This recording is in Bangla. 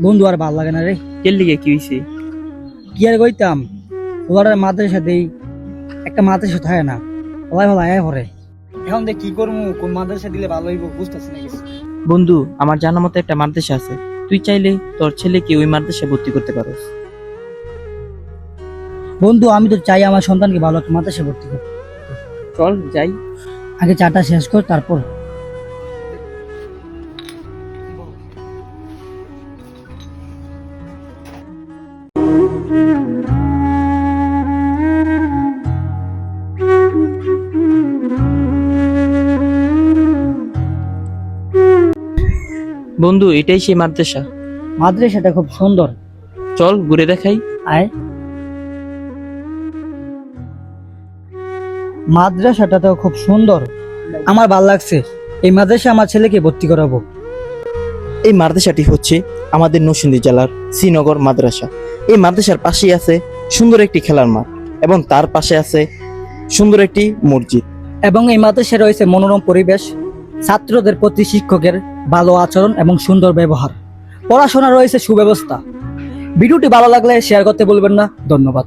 বন্ধু আর ভাল লাগে না রে। কের লিগে কি হইছে? কি আর কইতাম, ওলার মাদ্রাসা দেই, একটা মাদ্রাসা থাকে না, ওলাই ভালো আয় পরে। এখন দেখ কি করবো, কোন মাদ্রাসা দিলে ভালো হইব বুঝতেছি না কিছু। বন্ধু, আমার জানা মতো একটা মাদ্রাসা আছে, তুই চাইলে তোর ছেলেকে ওই মাদ্রাসায় ভর্তি করতে পারোস। বন্ধু আমি তো চাই আমার সন্তানকে ভালো একটা মাদ্রাসা ভর্তি করতে। চল যাই। আগে চাটা শেষ কর তারপর। বন্ধু, এটাই সেই মাদ্রাসা। মাদ্রাসাটা খুব সুন্দর, চল ঘুরে দেখাই। আয়। মাদ্রাসাটা তো খুব সুন্দর, আমার ভাল লাগছে। এই মাদ্রাসা আমার ছেলেকে ভর্তি করাবো। এই মাদ্রাসাটি হচ্ছে আমাদের নরসিংদী জেলার শ্রীনগর মাদ্রাসা। এই মাদ্রাসার পাশেই আছে সুন্দর একটি খেলার মাঠ এবং তার পাশে আছে সুন্দর একটি মসজিদ। এবং এই মাদ্রাসায় রয়েছে মনোরম পরিবেশ, ছাত্রদের প্রতি শিক্ষকের ভালো আচরণ এবং সুন্দর ব্যবহার, পড়াশোনা রয়েছে সুব্যবস্থা। ভিডিওটি ভালো লাগলে শেয়ার করতে বলবেন না। ধন্যবাদ।